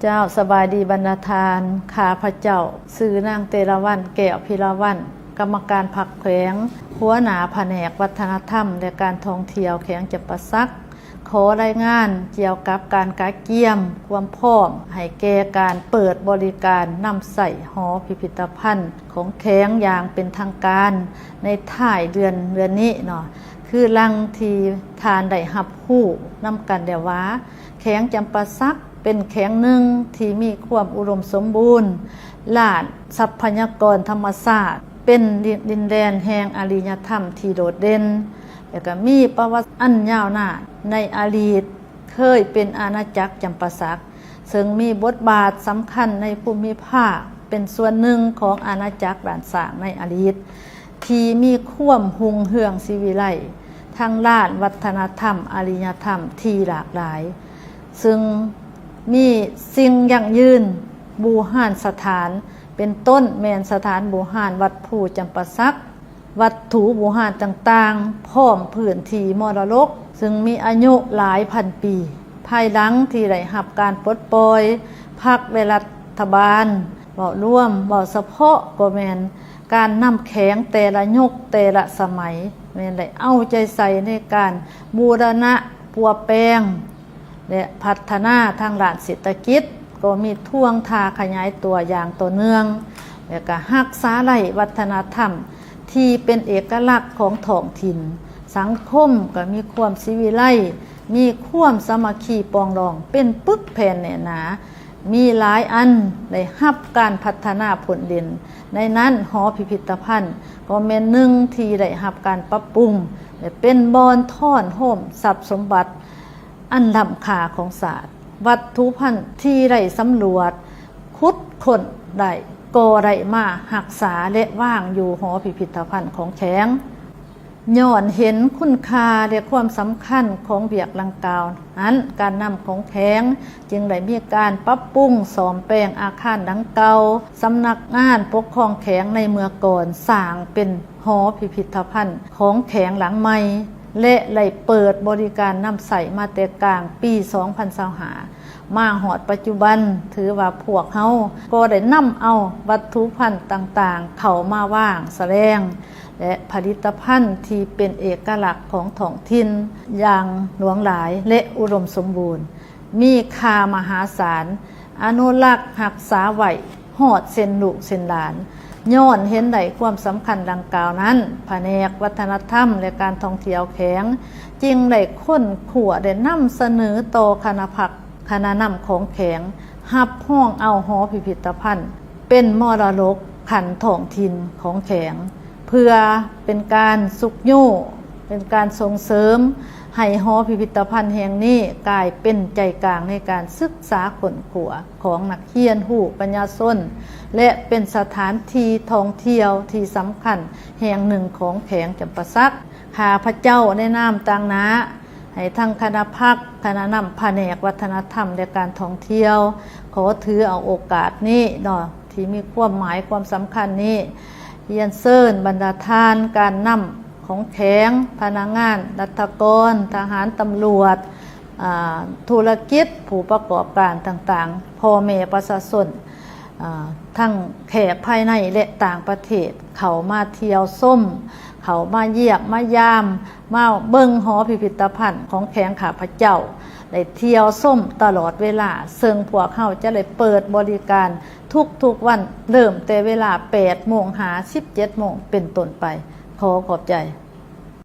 เจ้าสบายดีบรรดาทานข้าพระเจ้าชื่อนางเตระวันแก้วพิรวันกรรมการผักแขวงหัวหน้าแผนกวัฒนธรรมและการท่องเที่ยวแขวงจำปาสักขอรายงานเกี่ยวกับการกาเกียมความพร้อมให้แก่การเปิดบริการนำใส่หอพิพิธภัณฑ์ของแขวงอย่างเป็นทางการในท้ายเดือนนี้เนาะคือลังที่ทานได้รับรู้นำกันแล้วว่าแขวงจำปาสักเป็นแขวงหนึ่งที่มีความอุดมสมบูรณ์ล้านทรัพยากรธรรมชาติเป็นดินแดนแห่งอารยธรรมที่โดดเด่นแล้วก็มีประวัติอันยาวนานในอดีตเคยเป็นอาณาจักรจำปาสักซึ่งมีบทบาทสำคัญในภูมิภาคเป็นส่วนหนึ่งของอาณาจักรด่านสร้างในอดีตที่มีความรุ่งเรืองศิวิไลซ์ทางด้านวัฒนธรรมอารยธรรมที่หลากหลายซึ่งมีสิ่งยั่งยืนบูหานสถานเป็นต้นแมนสถานบูหานวัดภูจำปาสักวัตถุบูหานต่างๆพร้อมพื้นที่มรดกซึ่งมีอายุหลายพันปีภายหลังที่ได้รับการปลดปล่อยพรรคและรัฐบาลบ่ร่วมบ่เฉพาะก็แมนการนำแขงแต่ละยุคแต่ละสมัยแม่นได้เอาใจใส่ในการบูรณะปัวแปลงและพัฒนาทางด้านเศรษฐกิจก็มีท่วงทาขยายตัวอย่างต่อเนื่องแล้วก็รักษาไร่วัฒนธรรมที่เป็นเอกลักษณ์ของท้องถิ่นสังคมก็มีความศิวิไลซ์มีความสามัคคีปองดองเป็นปึกแผ่นแน่นหนามีหลายอันได้รับการพัฒนาผลเด่นในนั้นหอพิพิธภัณฑ์ก็เป็นหนึ่งที่ได้รับการปรับปรุงและเป็นบอนท่อนโฮมทรัพย์สมบัติอันล้ำค่าของศาสตร์วัตถุพันธุ์ที่ได้สำรวจขุดค้นได้ก่อได้มารักษาและว่างอยู่หอพิพิธภัณฑ์ของแขวงย้อนเห็นคุณค่าและความสำคัญของเวียกดังกล่าวนั้นการนำของแขวงจึงได้มีการปรับปรุงซ่อมแปลงอาคารดังเก่าสำนักงานปกครองแขวงในเมื่อก่อนสร้างเป็นหอพิพิธภัณฑ์ของแขวงหลังใหม่และได้เปิดบริการนำใส่มาแต่กลางปี2025มาหอดปัจจุบันถือว่าพวกเฮาก็ได้นำเอาวัตถุพันธุ์ต่างๆเข้ามาว่างแสดงและผลิตภัณฑ์ที่เป็นเอกลักษณ์ของท้องถิ่นอย่างหลวงหลายและอุดมสมบูรณ์มีค่ามหาศาลอนุรักษ์รักษาไว้ฮอดเส้นลูกเส้นหลานย้อนเห็นได้ความสำคัญดังกล่าวนั้นแผนกวัฒนธรรมและการท่องเที่ยวแขวงจึงได้ค้นคว้าได้นำเสนอต่อคณะพักคณะนำของแขวงรับห้องเอาหอพิพิธภัณฑ์เป็นมรดกขันท้องถิ่นของแขวงเพื่อเป็นการสุขโยเป็นการส่งเสริมให้หอพิพิธภัณฑ์แห่งนี้กลายเป็นใจกลางในการศึกษาค้นคว้าของนักเรียนผู้ปัญญาชนและเป็นสถานที่ท่องเที่ยวที่สำคัญแห่งหนึ่งของแขวงจำปาสักข้าพเจ้าในนามต่างนาให้ทั้งคณะพักคณะนำแผนกวัฒนธรรมและการท่องเที่ยวขอถือเอาโอกาสนี้เนาะที่มีความหมายความสำคัญนี้เรียนเชิญบรรดาทานการนำของแขวงพนักงานรัฐกรทหารตำรวจธุรกิจผู้ประกอบการต่างๆพ่อแม่ประชาชนทั้งแขกภายในและต่างประเทศเขามาเที่ยวส้มเขามาเยี่ยมมายามมาเบิ่งหอพิพิธภัณฑ์ของแขวงข้าพเจ้าได้เที่ยวส้มตลอดเวลาซึ่งพวกเขาจะได้เปิดบริการทุกวันเริ่มแต่เวลา 8:00 น. 17:00 น. เป็นต้นไปขอบใจ